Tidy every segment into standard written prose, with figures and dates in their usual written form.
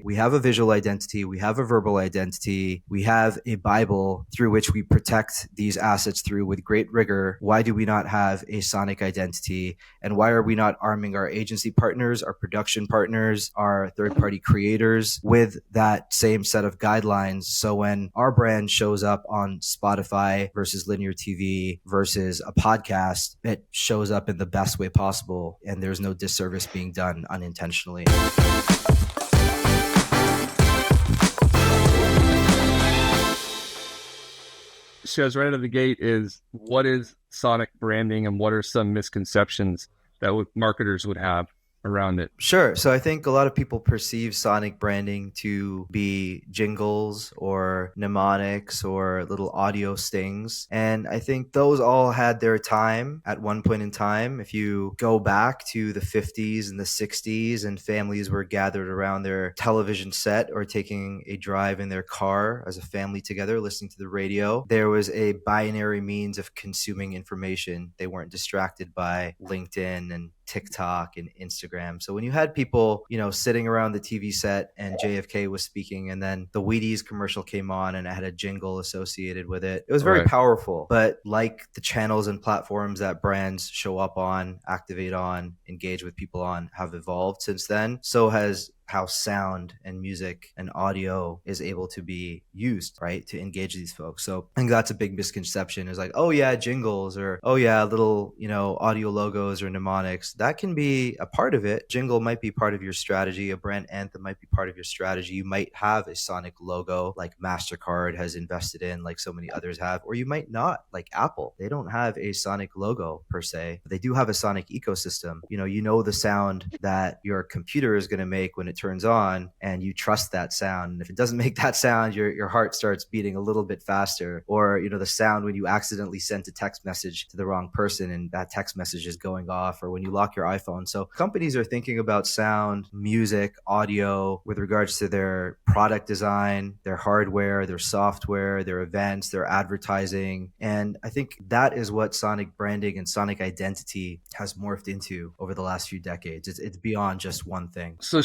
we have a visual identity, we have a verbal identity, we have a Bible through which we protect these assets through with great rigor. Why do we not have a sonic identity? And why are we not arming our agency partners, our production partners, our third-party creators with that same set of guidelines? So when our brand shows up on Spotify versus linear TV versus a podcast, it shows up in the best way possible, and there's no disservice being done unintentionally. Shez, right out of the gate is, what is sonic branding and what are some misconceptions that marketers would have around it? Sure. So I think a lot of people perceive sonic branding to be jingles or mnemonics or little audio stings. And I think those all had their time at one point in time. If you go back to the 50s and the 60s and families were gathered around their television set or taking a drive in their car as a family together, listening to the radio, there was a binary means of consuming information. They weren't distracted by LinkedIn and TikTok and Instagram. So when you had people, sitting around the TV set and JFK was speaking and then the Wheaties commercial came on and it had a jingle associated with it, it was very powerful. But like the channels and platforms that brands show up on, activate on, engage with people on have evolved since then, so has how sound and music and audio is able to be used, right, to engage these folks. So I think that's a big misconception, is like, oh yeah, jingles, or oh yeah, little, audio logos or mnemonics. That can be a part of it. Jingle might be part of your strategy. A brand anthem might be part of your strategy. You might have a sonic logo like MasterCard has invested in, like so many others have, or you might not, like Apple. They don't have a sonic logo per se, but they do have a sonic ecosystem. You know the sound that your computer is going to make when it turns on, and you trust that sound. And if it doesn't make that sound, your heart starts beating a little bit faster. Or the sound when you accidentally sent a text message to the wrong person and that text message is going off, or when you lock your iPhone. So companies are thinking about sound, music, audio with regards to their product design, their hardware, their software, their events, their advertising. And I think that is what sonic branding and sonic identity has morphed into over the last few decades. It's beyond just one thing. So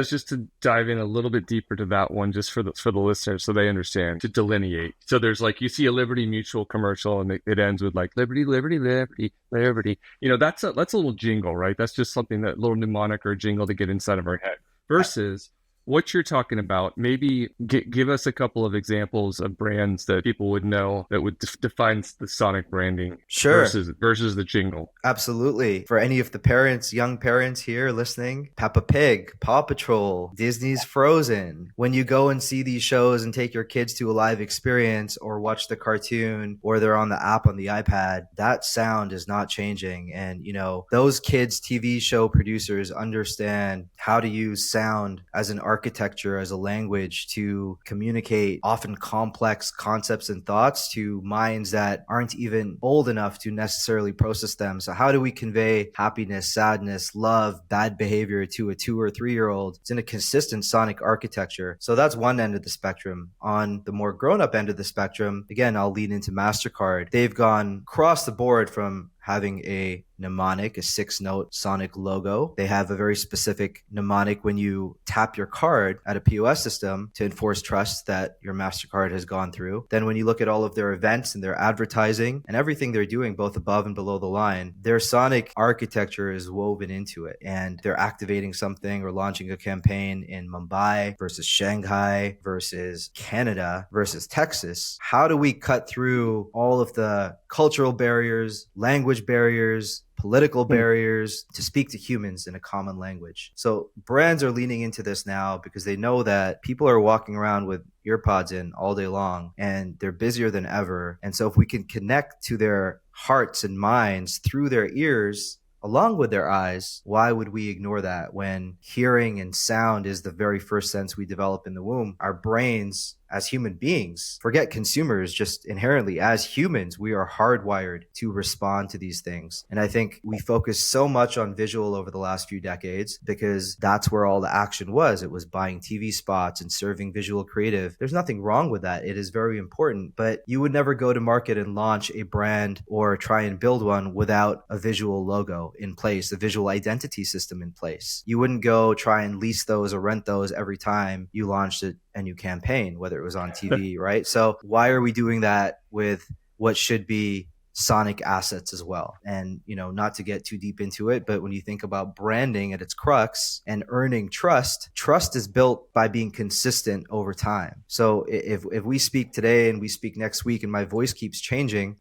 just to dive in a little bit deeper to that one, just for the listeners, so they understand, to delineate. So there's like, you see a Liberty Mutual commercial and it ends with like Liberty, Liberty, Liberty, Liberty. That's a little jingle, right? That's just something, that little mnemonic or jingle to get inside of our head. Versus what you're talking about, maybe give us a couple of examples of brands that people would know that would define the sonic branding. Sure. versus the jingle. Absolutely. For any of the young parents here listening, Peppa Pig, Paw Patrol, Disney's Frozen. When you go and see these shows and take your kids to a live experience or watch the cartoon, or they're on the app on the iPad, that sound is not changing. And, those kids' TV show producers understand how to use sound as an architecture, as a language to communicate often complex concepts and thoughts to minds that aren't even old enough to necessarily process them. So how do we convey happiness, sadness, love, bad behavior to a 2 or 3-year-old? It's in a consistent sonic architecture. So that's one end of the spectrum. On the more grown-up end of the spectrum, again, I'll lean into MasterCard. They've gone across the board from having a mnemonic, a 6-note sonic logo. They have a very specific mnemonic when you tap your card at a POS system to enforce trust that your MasterCard has gone through. Then when you look at all of their events and their advertising and everything they're doing, both above and below the line, their sonic architecture is woven into it. And they're activating something or launching a campaign in Mumbai versus Shanghai versus Canada versus Texas. How do we cut through all of the cultural barriers, language barriers, political barriers to speak to humans in a common language? So brands are leaning into this now because they know that people are walking around with earpods in all day long and they're busier than ever. And so if we can connect to their hearts and minds through their ears, along with their eyes, why would we ignore that when hearing and sound is the very first sense we develop in the womb? Our brains as human beings, forget consumers, just inherently as humans, we are hardwired to respond to these things. And I think we focus so much on visual over the last few decades because that's where all the action was. It was buying TV spots and serving visual creative. There's nothing wrong with that. It is very important, but you would never go to market and launch a brand or try and build one without a visual logo in place, a visual identity system in place. You wouldn't go try and lease those or rent those every time you launched a new campaign, whether it was on TV, right? So why are we doing that with what should be sonic assets as well? And, not to get too deep into it, but when you think about branding at its crux and earning trust, trust is built by being consistent over time. So if we speak today and we speak next week and my voice keeps changing,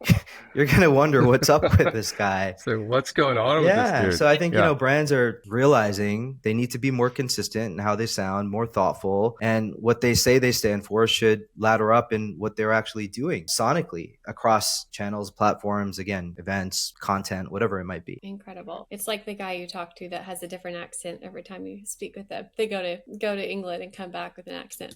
you're going to wonder what's up with this guy. So what's going on with this dude? So I think, brands are realizing they need to be more consistent in how they sound, more thoughtful, and what they say they stand for should ladder up in what they're actually doing sonically across channels, platforms, again, events, content, whatever it might be. Incredible. It's like the guy you talk to that has a different accent every time you speak with them. They go to England and come back with an accent.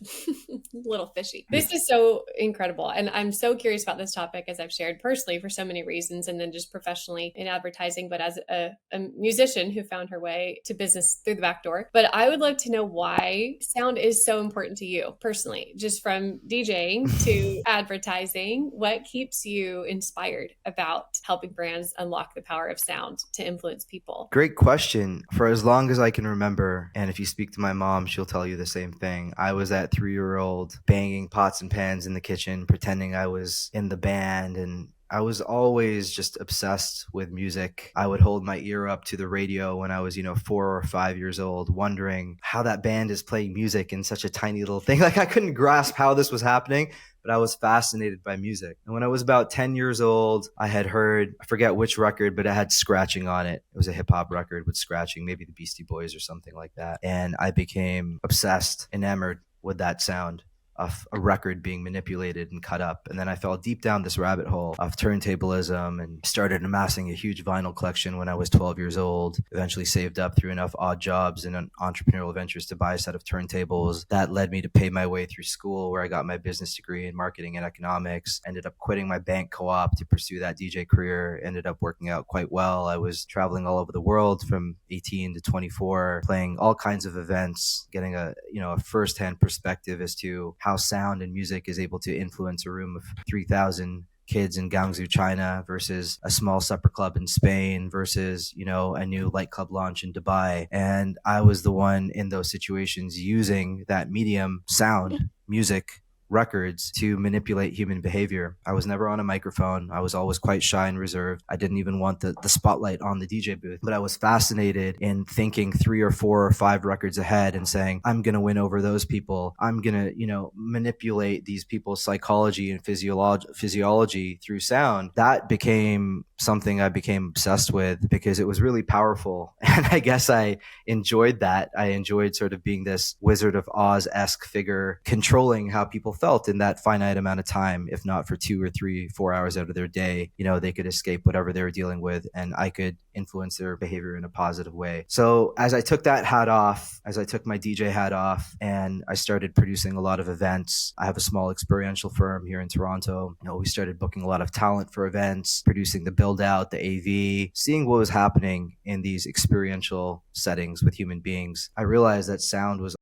Little fishy. This is so incredible. And I'm so curious about this topic, as I've shared personally for so many reasons, and then just professionally in advertising, but as a musician who found her way to business through the back door. But I would love to know why sound is so important to you personally, just from DJing to advertising. What keeps you inspired about helping brands unlock the power of sound to influence people? Great question. For as long as I can remember, and if you speak to my mom, she'll tell you the same thing. I was that 3-year-old banging pots and pans in the kitchen, pretending I was in the band, and I was always just obsessed with music. I would hold my ear up to the radio when I was, 4 or 5 years old, wondering how that band is playing music in such a tiny little thing. Like I couldn't grasp how this was happening, but I was fascinated by music. And when I was about 10 years old, I had heard, I forget which record, but it had scratching on it. It was a hip hop record with scratching, maybe the Beastie Boys or something like that. And I became obsessed, enamored with that sound of a record being manipulated and cut up. And then I fell deep down this rabbit hole of turntablism and started amassing a huge vinyl collection when I was 12 years old, eventually saved up through enough odd jobs and entrepreneurial ventures to buy a set of turntables. That led me to pay my way through school, where I got my business degree in marketing and economics, ended up quitting my bank co-op to pursue that DJ career, ended up working out quite well. I was traveling all over the world from 18 to 24, playing all kinds of events, getting a firsthand perspective as to how sound and music is able to influence a room of 3,000 kids in Guangzhou, China versus a small supper club in Spain versus, a new light club launch in Dubai. And I was the one in those situations using that medium, sound, music, records, to manipulate human behavior. I was never on a microphone. I was always quite shy and reserved. I didn't even want the spotlight on the DJ booth, but I was fascinated in thinking 3 or 4 or 5 records ahead and saying, I'm going to win over those people. I'm going to, manipulate these people's psychology and physiology through sound. That became something I became obsessed with because it was really powerful. And I guess I enjoyed that. I enjoyed sort of being this Wizard of Oz-esque figure, controlling how people felt in that finite amount of time. If not for 2 or 3, 4 hours out of their day, they could escape whatever they were dealing with, and I could influence their behavior in a positive way. So as I took that hat off, as I took my DJ hat off, and I started producing a lot of events, I have a small experiential firm here in Toronto. We started booking a lot of talent for events, producing the build out, the AV, seeing what was happening in these experiential settings with human beings. I realized that sound was.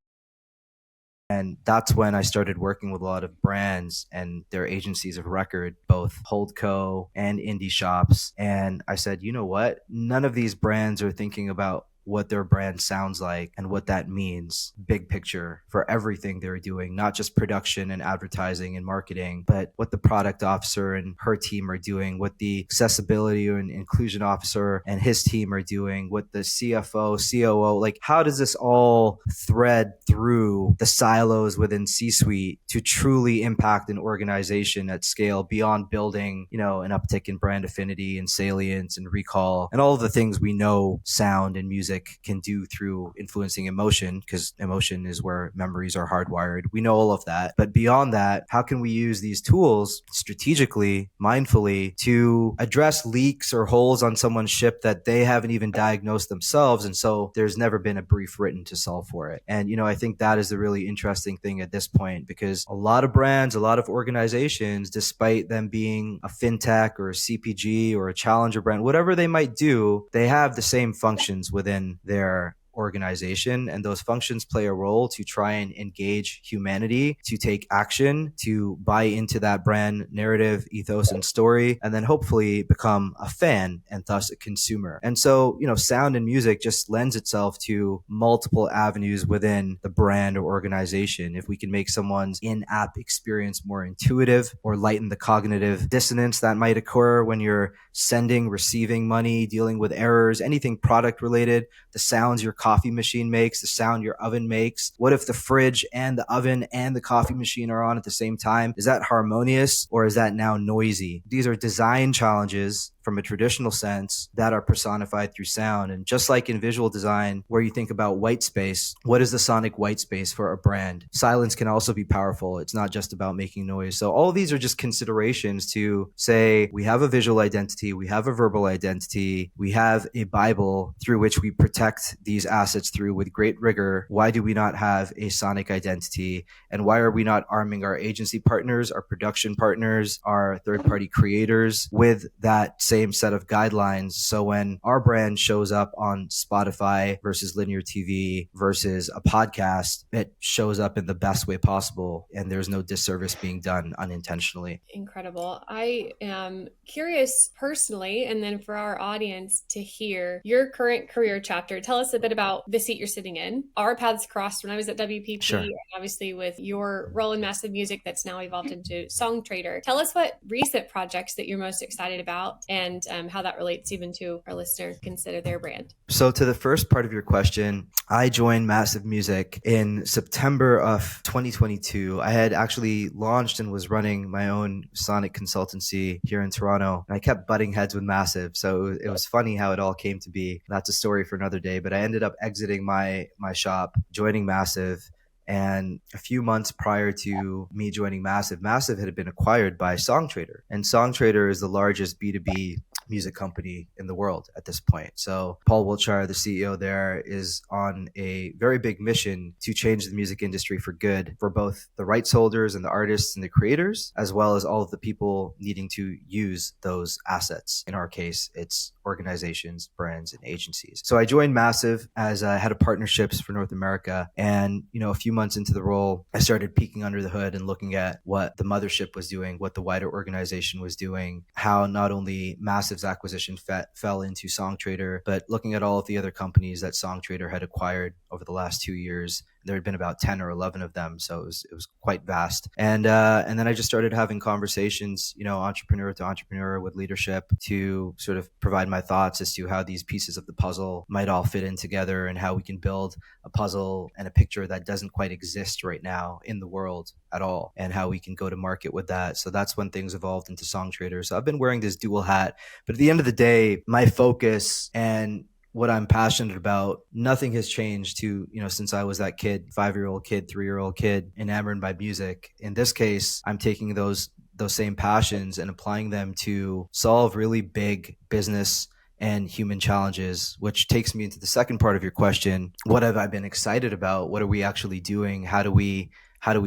And that's when I started working with a lot of brands and their agencies of record, both holdco and indie shops. And I said, you know what? None of these brands are thinking about what their brand sounds like and what that means, big picture, for everything they're doing, not just production and advertising and marketing, but what the product officer and her team are doing, what the accessibility and inclusion officer and his team are doing, what the CFO, COO, like how does this all thread through the silos within C-suite to truly impact an organization at scale beyond building, an uptick in brand affinity and salience and recall and all of the things we know sound and music music can do through influencing emotion, because emotion is where memories are hardwired. We know all of that. But beyond that, how can we use these tools strategically, mindfully, to address leaks or holes on someone's ship that they haven't even diagnosed themselves? And so there's never been a brief written to solve for it. And, I think that is the really interesting thing at this point, because a lot of brands, a lot of organizations, despite them being a fintech or a CPG or a challenger brand, whatever they might do, they have the same functions within their organization, and those functions play a role to try and engage humanity to take action, to buy into that brand narrative, ethos, and story, and then hopefully become a fan and thus a consumer. And so, sound and music just lends itself to multiple avenues within the brand or organization. If we can make someone's in-app experience more intuitive or lighten the cognitive dissonance that might occur when you're sending, receiving money, dealing with errors, anything product related, the sounds your coffee machine makes, the sound your oven makes. What if the fridge and the oven and the coffee machine are on at the same time? Is that harmonious, or is that now noisy? These are design challenges from a traditional sense that are personified through sound. And just like in visual design, where you think about white space, what is the sonic white space for a brand? Silence can also be powerful. It's not just about making noise. So all of these are just considerations to say, we have a visual identity, we have a verbal identity, we have a Bible through which we protect these assets through with great rigor. Why do we not have a sonic identity? And why are we not arming our agency partners, our production partners, our third-party creators with that same set of guidelines? So when our brand shows up on Spotify versus linear TV versus a podcast, it shows up in the best way possible, and there's no disservice being done unintentionally. Incredible. I am curious personally, and then for our audience to hear your current career chapter. Tell us a bit about the seat you're sitting in. Our paths crossed when I was at WPP, Sure. and obviously with your role in Massive Music that's now evolved into Songtradr. Tell us what recent projects that you're most excited about, and how that relates even to our listener consider their brand. So to the first part of your question, I joined Massive Music in September of 2022. I had actually launched and was running my own sonic consultancy here in Toronto, and I kept butting heads with Massive. So it was funny how it all came to be. That's a story for another day, but I ended up exiting my shop, joining Massive. And a few months prior to me joining Massive, Massive had been acquired by Songtradr. And Songtradr is the largest B2B music company in the world at this point. So Paul Wiltshire, the CEO there, is on a very big mission to change the music industry for good, for both the rights holders and the artists and the creators, as well as all of the people needing to use those assets. In our case, it's organizations, brands, and agencies. So I joined Massive as head of partnerships for North America. And, a few months into the role, I started peeking under the hood and looking at what the mothership was doing, what the wider organization was doing, how not only Massive's acquisition fell into Songtradr, but looking at all of the other companies that Songtradr had acquired over the last 2 years. There had been about 10 or 11 of them, so it was quite vast. And then I just started having conversations, entrepreneur to entrepreneur with leadership, to sort of provide my thoughts as to how these pieces of the puzzle might all fit in together, and how we can build a puzzle and a picture that doesn't quite exist right now in the world at all, and how we can go to market with that. So that's when things evolved into Songtradr. So I've been wearing this dual hat, but at the end of the day, my focus and what I'm passionate about, nothing has changed since I was that kid, 5-year-old kid, 3-year-old kid, enamored by music. In this case, I'm taking those same passions and applying them to solve really big business and human challenges, which takes me into the second part of your question. What have I been excited about? What are we actually doing? How do we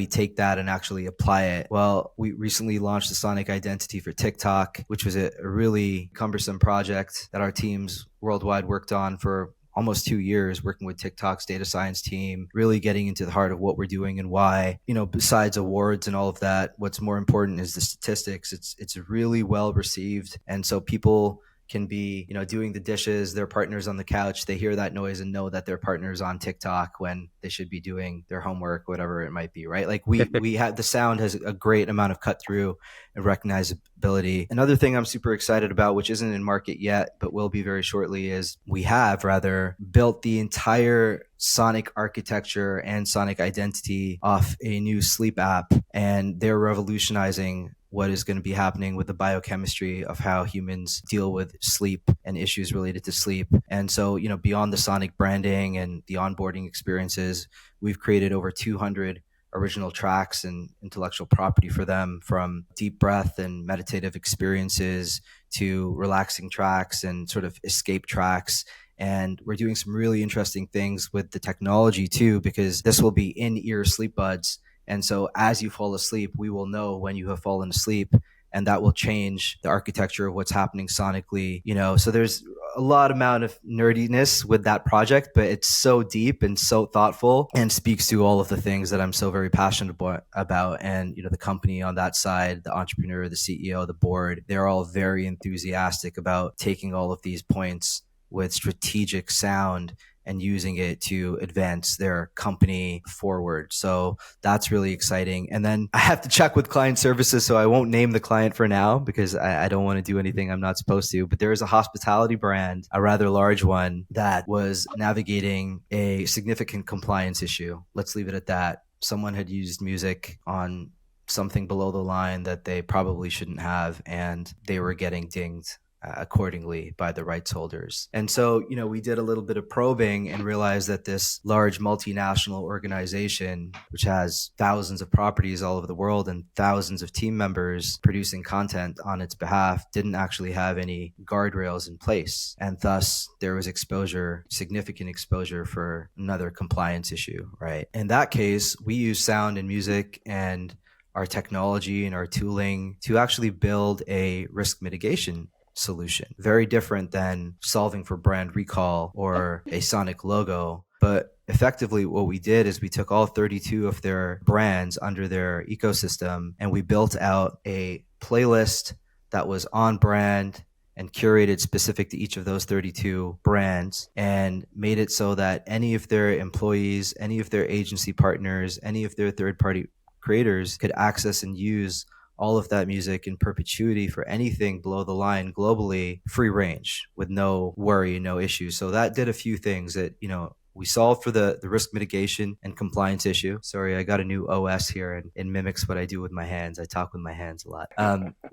take that and actually apply it? Well, we recently launched the sonic identity for TikTok, which was a really cumbersome project that our teams worldwide worked on for almost 2 years, working with TikTok's data science team, really getting into the heart of what we're doing and why. Besides awards and all of that, what's more important is the statistics. It's really well received. And so people can be, doing the dishes, their partner's on the couch, they hear that noise and know that their partner's on TikTok when they should be doing their homework, whatever it might be, right? Like we have, the sound has a great amount of cut through and recognizability. Another thing I'm super excited about, which isn't in market yet, but will be very shortly, is we have rather built the entire sonic architecture and sonic identity off a new sleep app, and they're revolutionizing what is going to be happening with the biochemistry of how humans deal with sleep and issues related to sleep. And so, beyond the sonic branding and the onboarding experiences, we've created over 200 original tracks and intellectual property for them, from deep breath and meditative experiences to relaxing tracks and sort of escape tracks. And we're doing some really interesting things with the technology too, because this will be in-ear sleep buds. And so as you fall asleep, we will know when you have fallen asleep, and that will change the architecture of what's happening sonically. So there's a lot amount of nerdiness with that project, but it's so deep and so thoughtful and speaks to all of the things that I'm so very passionate about. And, the company on that side, the entrepreneur, the CEO, the board, they're all very enthusiastic about taking all of these points with strategic sound and using it to advance their company forward. So that's really exciting. And then I have to check with client services, so I won't name the client for now because I don't want to do anything I'm not supposed to. But there is a hospitality brand, a rather large one, that was navigating a significant compliance issue. Let's leave it at that. Someone had used music on something below the line that they probably shouldn't have, and they were getting dinged accordingly by the rights holders. And so, we did a little bit of probing and realized that this large multinational organization, which has thousands of properties all over the world and thousands of team members producing content on its behalf, didn't actually have any guardrails in place. And thus there was significant exposure for another compliance issue, right? In that case, we use sound and music and our technology and our tooling to actually build a risk mitigation solution. Very different than solving for brand recall or a sonic logo. But effectively what we did is we took all 32 of their brands under their ecosystem, and we built out a playlist that was on brand and curated specific to each of those 32 brands, and made it so that any of their employees, any of their agency partners, any of their third-party creators could access and use all of that music in perpetuity for anything below the line globally, free range with no worry, no issues. So that did a few things that, we solved for the risk mitigation and compliance issue. Sorry, I got a new OS here and it mimics what I do with my hands. I talk with my hands a lot.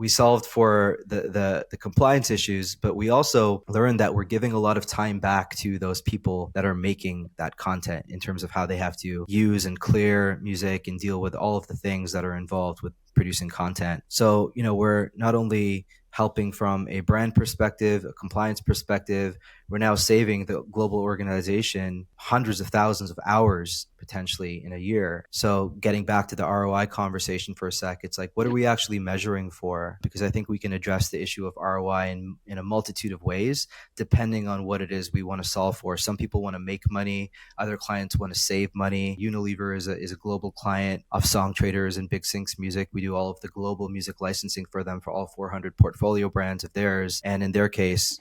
We solved for the compliance issues, but we also learned that we're giving a lot of time back to those people that are making that content in terms of how they have to use and clear music and deal with all of the things that are involved with producing content. So, we're not only helping from a brand perspective, a compliance perspective, we're now saving the global organization hundreds of thousands of hours potentially in a year. So getting back to the ROI conversation for a sec, it's like, what are we actually measuring for? Because I think we can address the issue of ROI in a multitude of ways, depending on what it is we want to solve for. Some people want to make money. Other clients want to save money. Unilever is a global client of Songtradr and Big Sync's music. We do all of the global music licensing for them for all 400 portfolio brands of theirs. And in their case,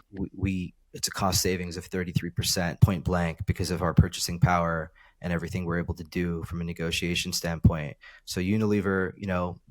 it's a cost savings of 33% point blank because of our purchasing power and everything we're able to do from a negotiation standpoint. So Unilever,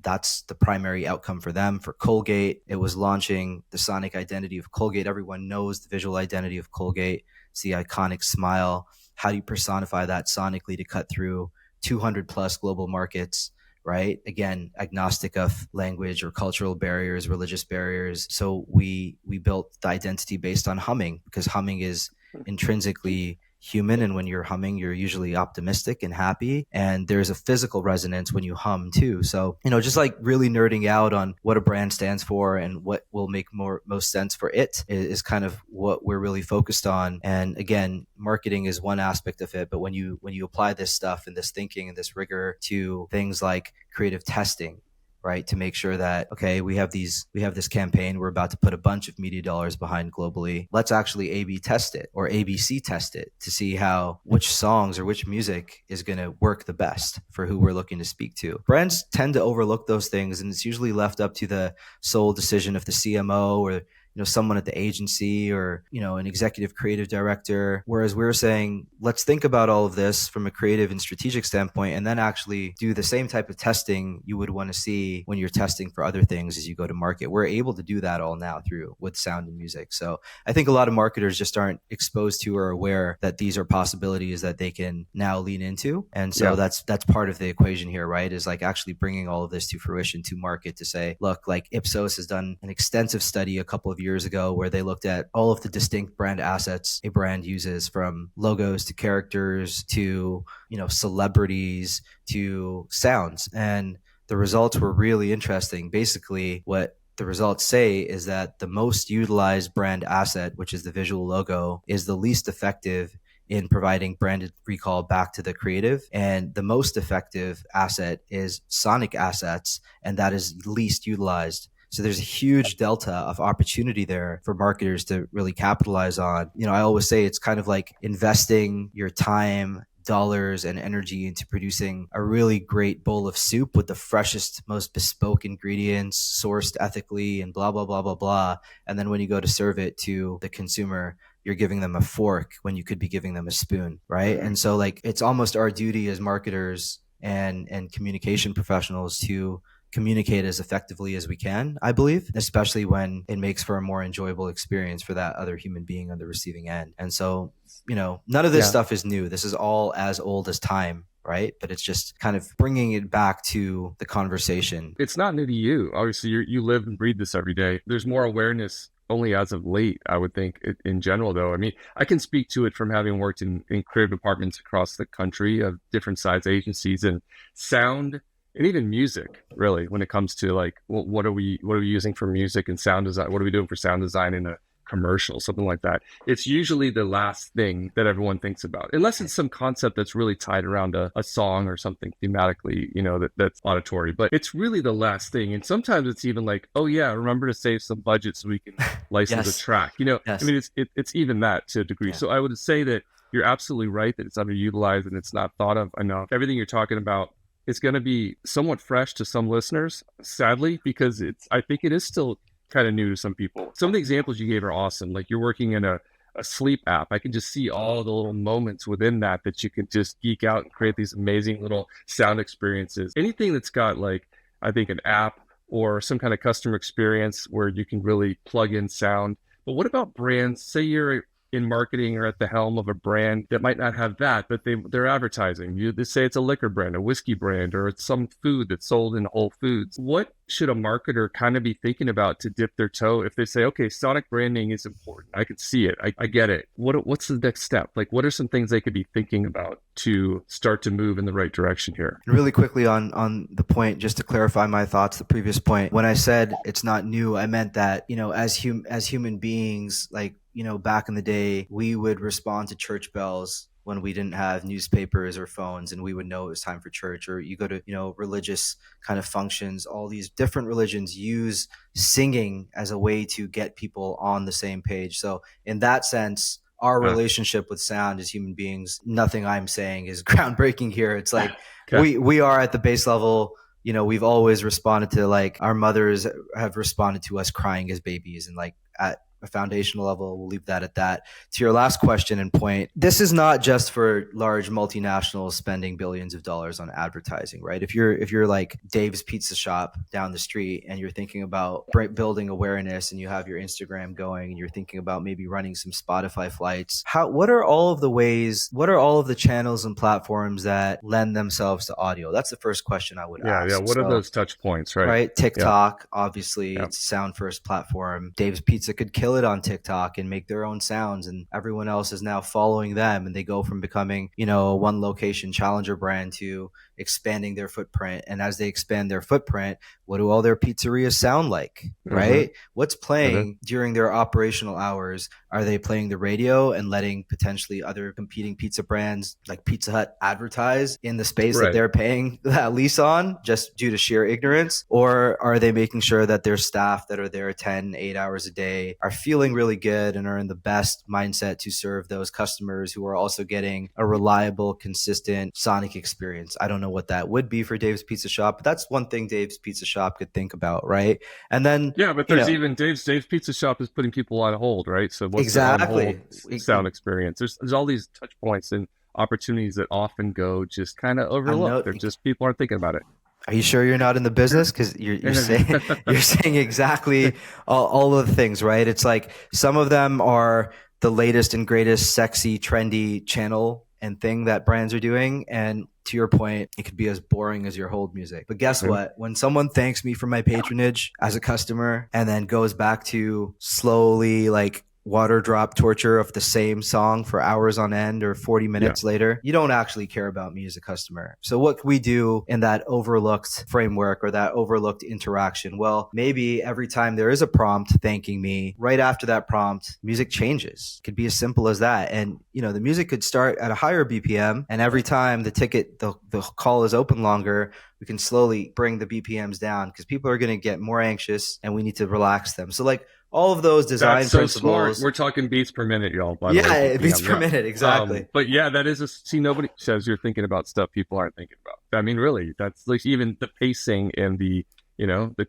that's the primary outcome for them. For Colgate, it was launching the sonic identity of Colgate. Everyone knows the visual identity of Colgate. It's the iconic smile. How do you personify that sonically to cut through 200 plus global markets? Right? Again, agnostic of language or cultural barriers, religious barriers. So we built the identity based on humming, because humming is intrinsically human. And when you're humming, you're usually optimistic and happy. And there's a physical resonance when you hum too. So, just like really nerding out on what a brand stands for and what will make most sense for it is kind of what we're really focused on. And again, marketing is one aspect of it. But when you apply this stuff and this thinking and this rigor to things like creative testing, right, to make sure that, okay, we have this campaign we're about to put a bunch of media dollars behind globally. Let's actually A/B test it or ABC test it to see which songs or which music is going to work the best for who we're looking to speak to. Brands tend to overlook those things, and it's usually left up to the sole decision of the CMO or someone at the agency or, an executive creative director. Whereas we're saying, let's think about all of this from a creative and strategic standpoint, and then actually do the same type of testing you would want to see when you're testing for other things as you go to market. We're able to do that all now with sound and music. So I think a lot of marketers just aren't exposed to or aware that these are possibilities that they can now lean into. And so that's part of the equation here, right? Is like actually bringing all of this to fruition to market to say, look, like Ipsos has done an extensive study a couple of years ago where they looked at all of the distinct brand assets a brand uses, from logos to characters to, celebrities to sounds. And the results were really interesting. Basically, what the results say is that the most utilized brand asset, which is the visual logo, is the least effective in providing branded recall back to the creative. And the most effective asset is sonic assets, and that is least utilized. So there's a huge delta of opportunity there for marketers to really capitalize on. I always say it's kind of like investing your time, dollars, and energy into producing a really great bowl of soup with the freshest, most bespoke ingredients, sourced ethically, and blah, blah, blah, blah, blah. And then when you go to serve it to the consumer, you're giving them a fork when you could be giving them a spoon, right? And so like it's almost our duty as marketers and communication professionals to communicate as effectively as we can, I believe, especially when it makes for a more enjoyable experience for that other human being on the receiving end. And so, none of this stuff is new. This is all as old as time, right? But it's just kind of bringing it back to the conversation. It's not new to you. Obviously, you live and breathe this every day. There's more awareness only as of late, I would think, in general, though. I mean, I can speak to it from having worked in creative departments across the country of different size agencies, and sound and even music, really, when it comes to like, what are we using for music and sound design? What are we doing for sound design in a commercial, something like that? It's usually the last thing that everyone thinks about, unless it's some concept that's really tied around a song or something thematically, that's auditory. But it's really the last thing. And sometimes it's even like, oh yeah, remember to save some budget so we can license a track. Yes. I mean, it's even that to a degree. So I would say that you're absolutely right that it's underutilized and it's not thought of enough. Everything you're talking about is going to be somewhat fresh to some listeners, sadly, because I think it is still kind of new to some people. Some of the examples you gave are awesome. Like you're working in a sleep app. I can just see all the little moments within that you can just geek out and create these amazing little sound experiences. Anything that's got like, I think, an app or some kind of customer experience where you can really plug in sound. But what about brands? Say you're in marketing or at the helm of a brand that might not have that, but they're advertising. They say it's a liquor brand, a whiskey brand, or it's some food that's sold in Whole Foods. What should a marketer kind of be thinking about to dip their toe if they say, okay, sonic branding is important. I can see it. I get it. What's the next step? Like, what are some things they could be thinking about to start to move in the right direction here? Really quickly on the point, just to clarify my thoughts, the previous point, when I said it's not new, I meant that, as human beings, like, back in the day, we would respond to church bells when we didn't have newspapers or phones, and we would know it was time for church. Or you go to, religious kind of functions. All these different religions use singing as a way to get people on the same page. So in that sense, our relationship with sound as human beings, nothing I'm saying is groundbreaking here. It's like we are at the base level. We've always responded to, like, our mothers have responded to us crying as babies, and like at a foundational level, we'll leave that at that. To your last question and point, this is not just for large multinationals spending billions of dollars on advertising, right? If you're like Dave's Pizza Shop down the street and you're thinking about building awareness and you have your Instagram going and you're thinking about maybe running some Spotify flights, what are all of the channels and platforms that lend themselves to audio? That's the first question I would ask. Yeah. What are those touch points, right? Right. TikTok, obviously, it's a sound first platform. Dave's Pizza could kill it on TikTok and make their own sounds, and everyone else is now following them, and they go from becoming, a one location challenger brand to expanding their footprint. And as they expand their footprint, what do all their pizzerias sound like, right? What's playing during their operational hours? Are they playing the radio and letting potentially other competing pizza brands like Pizza Hut advertise in the space that they're paying that lease on just due to sheer ignorance? Or are they making sure that their staff that are there 8 hours a day are feeling really good and are in the best mindset to serve those customers who are also getting a reliable, consistent sonic experience? I don't know know what that would be for Dave's Pizza Shop, but that's one thing Dave's Pizza Shop could think about, right? And then, Yeah, but there's even Dave's Pizza Shop is putting people on hold, right? So what's the on hold exactly. sound experience? There's all these touch points and opportunities that often go just kind of I'm overlooked. They're just people aren't thinking about it. Are you sure you're not in the business? Because you're saying you're saying exactly all of the things, right? It's like some of them are the latest and greatest, sexy, trendy channel and thing that brands are doing, and to your point, it could be as boring as your hold music. But guess what? When someone thanks me for my patronage as a customer and then goes back to slowly like water drop torture of the same song for hours on end or 40 minutes later, you don't actually care about me as a customer. So what can we do in that overlooked framework or that overlooked interaction? Well, maybe every time there is a prompt thanking me, right after that prompt, music changes. It could be as simple as that. And the music could start at a higher BPM, and every time the call is open longer, we can slowly bring the BPMs down because people are going to get more anxious and we need to relax them. So like all of those design That's so principles. smart. We're talking beats per minute, y'all. By the way, Yeah, beats per minute, exactly. But yeah, that is nobody says you're thinking about stuff people aren't thinking about. I mean, really, that's like even the pacing and the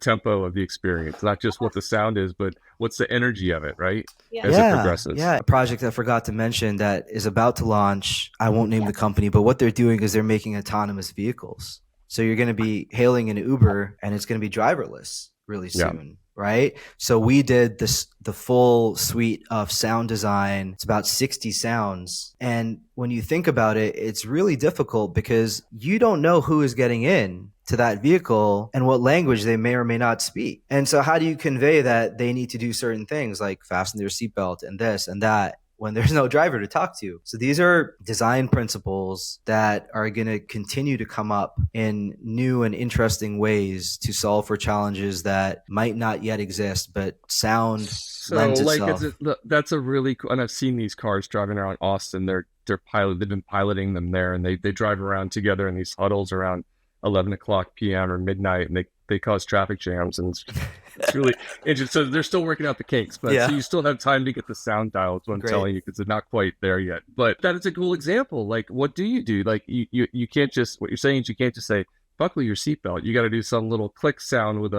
tempo of the experience, not just what the sound is, but what's the energy of it, right? Yeah. As it progresses. Yeah, a project I forgot to mention that is about to launch. I won't name the company, but what they're doing is they're making autonomous vehicles. So you're going to be hailing an Uber and it's going to be driverless really soon. Right. So we did the full suite of sound design. It's about 60 sounds. And when you think about it, it's really difficult because you don't know who is getting in to that vehicle and what language they may or may not speak. And so how do you convey that they need to do certain things like fasten their seatbelt and this and that when there's no driver to talk to? So these are design principles that are going to continue to come up in new and interesting ways to solve for challenges that might not yet exist, but sound lends itself. That's a really cool, and I've seen these cars driving around Austin. They've been piloting them there, and they drive around together in these huddles around 11 o'clock p.m. or midnight, and they cause traffic jams, and it's really interesting. So they're still working out the kinks, but so you still have time to get the sound dialed. What I'm telling you, because they're not quite there yet. But that is a cool example. Like, what do you do? Like, you can't just, what you're saying is you can't just say buckle your seatbelt. You got to do some little click sound with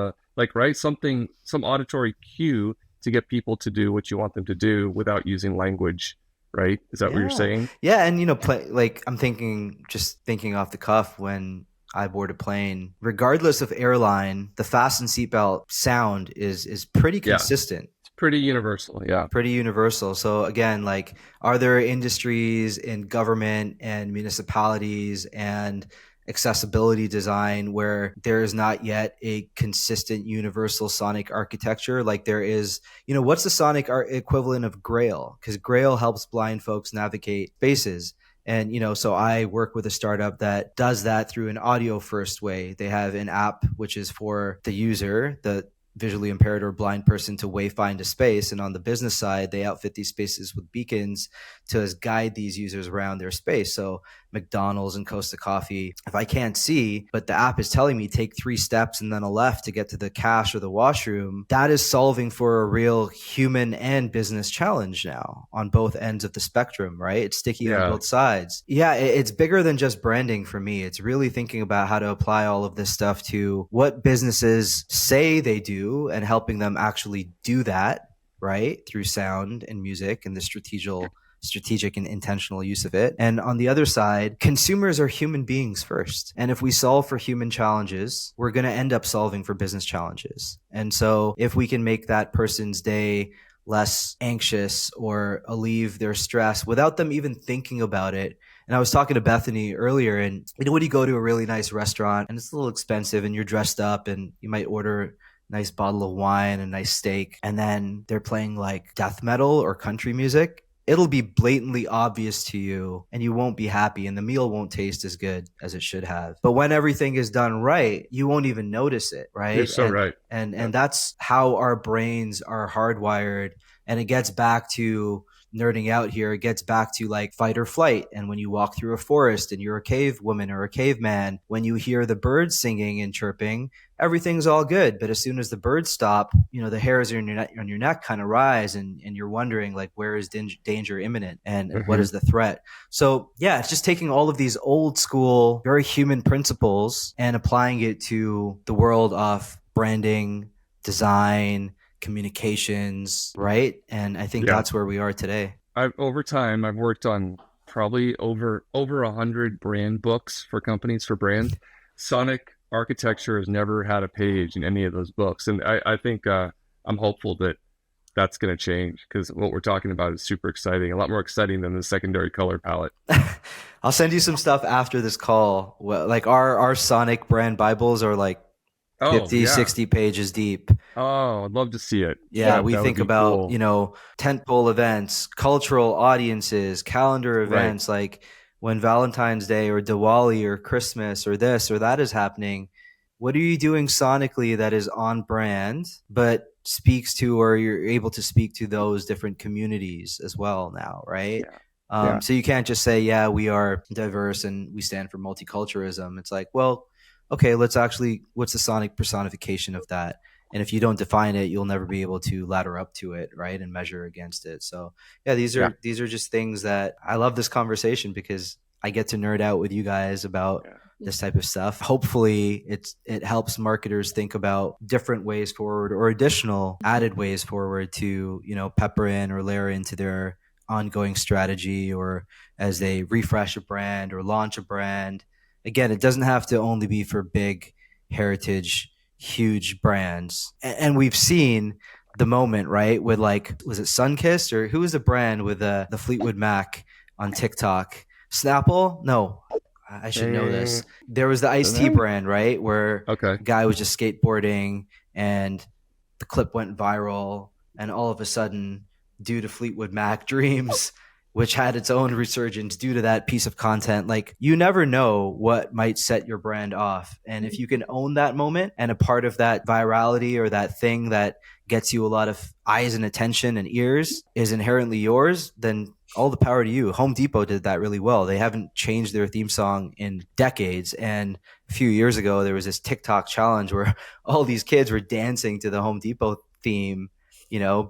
some auditory cue to get people to do what you want them to do without using language. Right? Is that what you're saying? Yeah, and I'm thinking off the cuff when I board a plane, regardless of airline, the fasten seatbelt sound is pretty consistent. It's pretty universal. Yeah. Pretty universal. So again, like, are there industries in government and municipalities and accessibility design where there is not yet a consistent universal sonic architecture? Like there is, what's the sonic equivalent of Grail? Because Grail helps blind folks navigate spaces. And, so I work with a startup that does that through an audio first way. They have an app, which is for the user, the visually impaired or blind person, to wayfind a space. And on the business side, they outfit these spaces with beacons to guide these users around their space. So McDonald's and Costa Coffee, if I can't see, but the app is telling me take 3 steps and then a left to get to the cash or the washroom, that is solving for a real human and business challenge now on both ends of the spectrum, right? It's sticky on both sides. Yeah, it's bigger than just branding for me. It's really thinking about how to apply all of this stuff to what businesses say they do and helping them actually do that, right? Through sound and music and the strategic and intentional use of it. And on the other side, consumers are human beings first. And if we solve for human challenges, we're going to end up solving for business challenges. And so if we can make that person's day less anxious or alleviate their stress without them even thinking about it. And I was talking to Bethany earlier, and when you go to a really nice restaurant and it's a little expensive and you're dressed up and you might order a nice bottle of wine, a nice steak, and then they're playing like death metal or country music, it'll be blatantly obvious to you and you won't be happy and the meal won't taste as good as it should have. But when everything is done right, you won't even notice it, right? You're so right. And that's how our brains are hardwired. And it gets back to nerding out here, it gets back to like fight or flight. And when you walk through a forest and you're a cave woman or a caveman, when you hear the birds singing and chirping, everything's all good. But as soon as the birds stop, the hairs on your neck kind of rise, and you're wondering like, where is danger imminent, and what is the threat? So yeah, it's just taking all of these old school, very human principles and applying it to the world of branding, design, communications, right? And I think that's where we are today. Over time, I've worked on probably over 100 brand books for companies for brands. Sonic architecture has never had a page in any of those books, and I think I'm hopeful that that's going to change, because what we're talking about is super exciting, a lot more exciting than the secondary color palette. I'll send you some stuff after this call. Well, like our Sonic brand Bibles are like 50, 60 pages deep. Oh, I'd love to see it. Yeah, we think about, cool. Tentpole events, cultural audiences, calendar events, like when Valentine's Day or Diwali or Christmas or this or that is happening. What are you doing sonically that is on brand, but speaks to, or you're able to speak to those different communities as well now, right? So you can't just say, yeah, we are diverse and we stand for multiculturalism. It's like, well, okay, what's the sonic personification of that? And if you don't define it, you'll never be able to ladder up to it, right, and measure against it. So yeah, these are just things that I love this conversation, because I get to nerd out with you guys about this type of stuff. Hopefully it helps marketers think about different ways forward, or additional added ways forward to, pepper in or layer into their ongoing strategy, or as they refresh a brand or launch a brand. Again, it doesn't have to only be for big heritage, huge brands. And we've seen the moment, right, with like, was it Sunkist, or who was the brand with the Fleetwood Mac on TikTok? Snapple? No, I should know this. There was the iced tea brand, right, where a guy was just skateboarding and the clip went viral, and all of a sudden, due to Fleetwood Mac Dreams, which had its own resurgence due to that piece of content, like, you never know what might set your brand off. And if you can own that moment, and a part of that virality or that thing that gets you a lot of eyes and attention and ears is inherently yours, then all the power to you. Home Depot did that really well. They haven't changed their theme song in decades. And a few years ago, there was this TikTok challenge where all these kids were dancing to the Home Depot theme,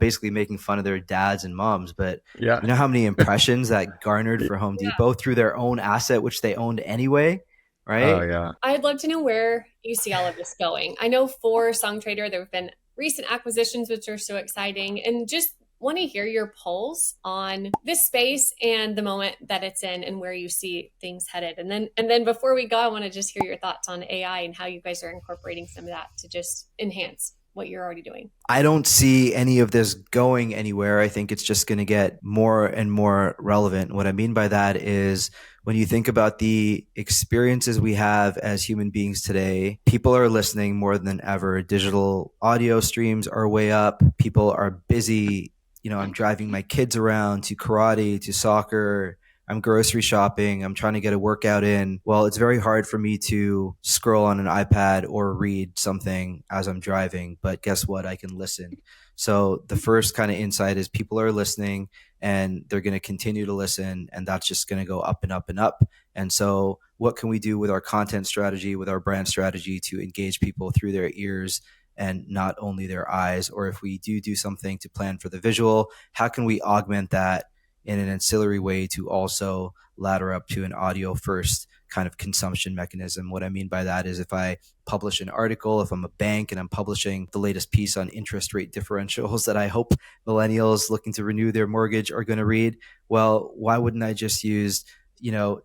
basically making fun of their dads and moms. But you know how many impressions that garnered for Home Depot through their own asset, which they owned anyway, right? Oh, yeah. I'd love to know where you see all of this going. I know for Songtradr, there have been recent acquisitions, which are so exciting, and just want to hear your pulse on this space and the moment that it's in, and where you see things headed. And then before we go, I want to just hear your thoughts on AI and how you guys are incorporating some of that to just enhance what you're already doing. I don't see any of this going anywhere. I think it's just going to get more and more relevant. What I mean by that is, when you think about the experiences we have as human beings today, people are listening more than ever. Digital audio streams are way up. People are busy. I'm driving my kids around to karate, to soccer. I'm grocery shopping. I'm trying to get a workout in. Well, it's very hard for me to scroll on an iPad or read something as I'm driving. But guess what? I can listen. So the first kind of insight is, people are listening, and they're going to continue to listen. And that's just going to go up and up and up. And so what can we do with our content strategy, with our brand strategy, to engage people through their ears and not only their eyes? Or if we do something to plan for the visual, how can we augment that in an ancillary way to also ladder up to an audio first kind of consumption mechanism? What I mean by that is, if I publish an article, if I'm a bank and I'm publishing the latest piece on interest rate differentials that I hope millennials looking to renew their mortgage are going to read, well, why wouldn't I just use,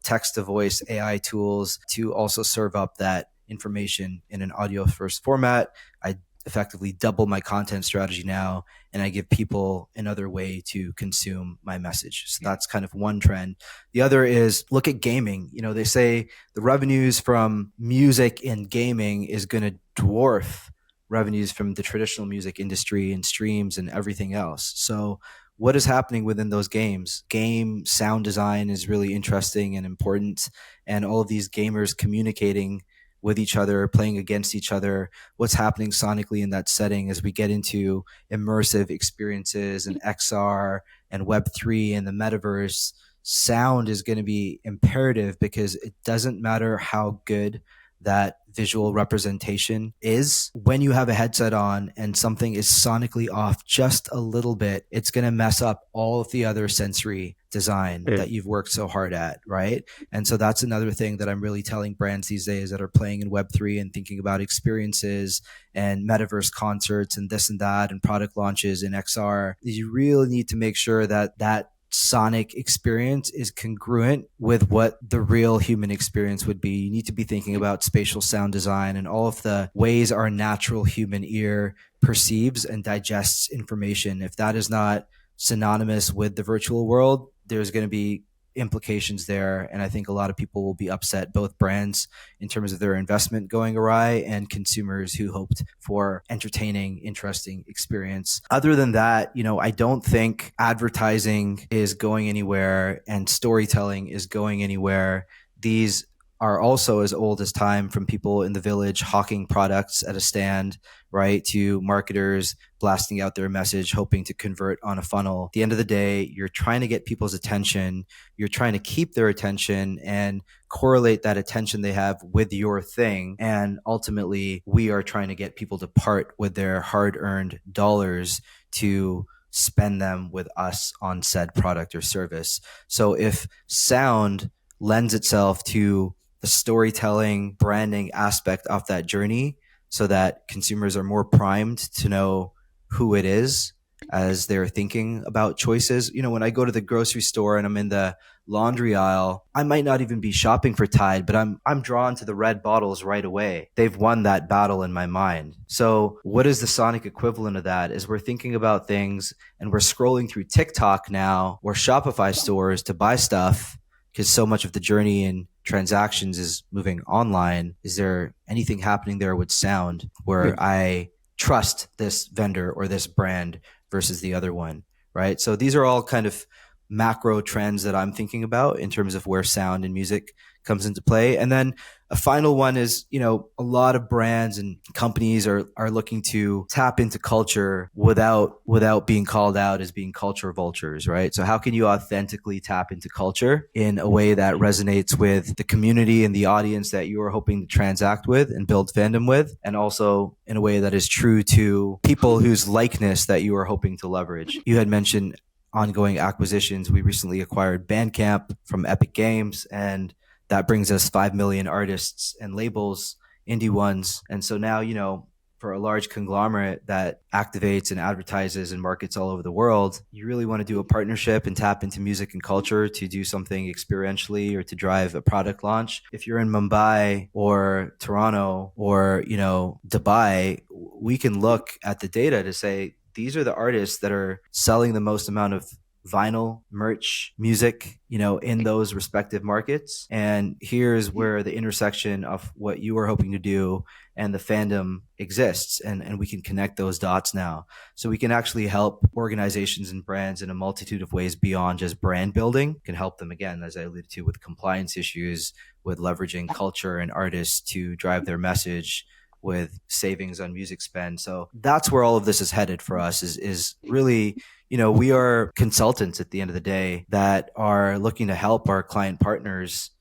text to voice AI tools to also serve up that information in an audio first format? I effectively double my content strategy now, and I give people another way to consume my message. So that's kind of one trend. The other is, look at gaming. They say the revenues from music and gaming is going to dwarf revenues from the traditional music industry and streams and everything else. So what is happening within those games? Game sound design is really interesting and important, and all of these gamers communicating with each other, playing against each other, what's happening sonically in that setting as we get into immersive experiences and XR and Web3 and the metaverse. Sound is going to be imperative because it doesn't matter how good that visual representation is. When you have a headset on and something is sonically off just a little bit, it's going to mess up all of the other sensory design that you've worked so hard at, right? And so that's another thing that I'm really telling brands these days that are playing in Web3 and thinking about experiences and metaverse concerts and this and that and product launches in XR. You really need to make sure that that sonic experience is congruent with what the real human experience would be. You need to be thinking about spatial sound design and all of the ways our natural human ear perceives and digests information. If that is not synonymous with the virtual world, there's going to be implications there. And I think a lot of people will be upset, both brands in terms of their investment going awry and consumers who hoped for entertaining, interesting experience. Other than that, I don't think advertising is going anywhere and storytelling is going anywhere. These are also as old as time, from people in the village hawking products at a stand, right, to marketers blasting out their message, hoping to convert on a funnel. At the end of the day, you're trying to get people's attention. You're trying to keep their attention and correlate that attention they have with your thing. And ultimately, we are trying to get people to part with their hard-earned dollars to spend them with us on said product or service. So if sound lends itself to the storytelling, branding aspect of that journey, so that consumers are more primed to know who it is as they're thinking about choices. When I go to the grocery store and I'm in the laundry aisle, I might not even be shopping for Tide, but I'm drawn to the red bottles right away. They've won that battle in my mind. So what is the sonic equivalent of that? Is we're thinking about things and we're scrolling through TikTok now or Shopify stores to buy stuff, because so much of the journey and transactions is moving online. Is there anything happening there with sound where I trust this vendor or this brand versus the other one, right? So these are all kind of macro trends that I'm thinking about in terms of where sound and music comes into play. And then a final one is, a lot of brands and companies are looking to tap into culture without being called out as being culture vultures, right? So how can you authentically tap into culture in a way that resonates with the community and the audience that you are hoping to transact with and build fandom with, and also in a way that is true to people whose likeness that you are hoping to leverage? You had mentioned ongoing acquisitions. We recently acquired Bandcamp from Epic Games, and that brings us 5 million artists and labels, indie ones. And so now, for a large conglomerate that activates and advertises and markets all over the world, you really want to do a partnership and tap into music and culture to do something experientially or to drive a product launch. If you're in Mumbai or Toronto or, Dubai, we can look at the data to say, these are the artists that are selling the most amount of vinyl, merch, music, in those respective markets. And here's where the intersection of what you are hoping to do and the fandom exists. And we can connect those dots now. So we can actually help organizations and brands in a multitude of ways beyond just brand building. Can help them, again, as I alluded to, with compliance issues, with leveraging culture and artists to drive their message, with savings on music spend. So that's where all of this is headed for us, is really, we are consultants at the end of the day that are looking to help our client partners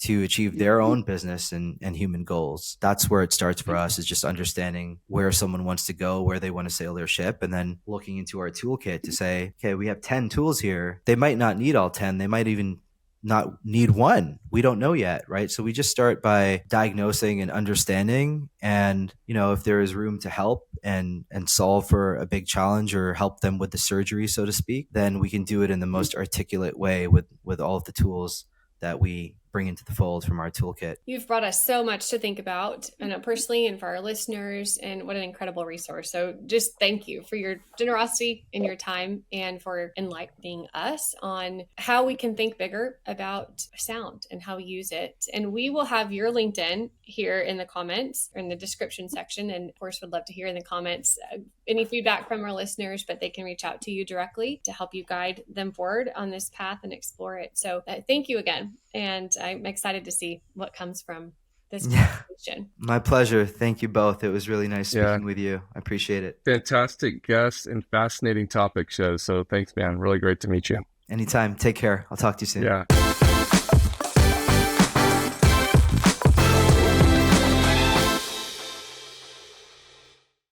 to achieve their own business and human goals. That's where it starts for us, is just understanding where someone wants to go, where they want to sail their ship, and then looking into our toolkit to say, okay, we have 10 tools here. They might not need all 10. They might even not need one. We don't know yet, right? So we just start by diagnosing and understanding. And, if there is room to help and solve for a big challenge or help them with the surgery, so to speak, then we can do it in the most articulate way with all of the tools that we bring into the fold from our toolkit. You've brought us so much to think about, and personally and for our listeners, and what an incredible resource. So just thank you for your generosity and your time, and for enlightening us on how we can think bigger about sound and how we use it. And we will have your LinkedIn here in the comments or in the description section. And of course, would love to hear in the comments any feedback from our listeners, but they can reach out to you directly to help you guide them forward on this path and explore it. So thank you again. And I'm excited to see what comes from this Yeah. conversation. My pleasure. Thank you both. It was really nice speaking Yeah. with you. I appreciate it. Fantastic guest and fascinating topic, Shez. So thanks, man. Really great to meet you. Anytime. Take care. I'll talk to you soon. Yeah.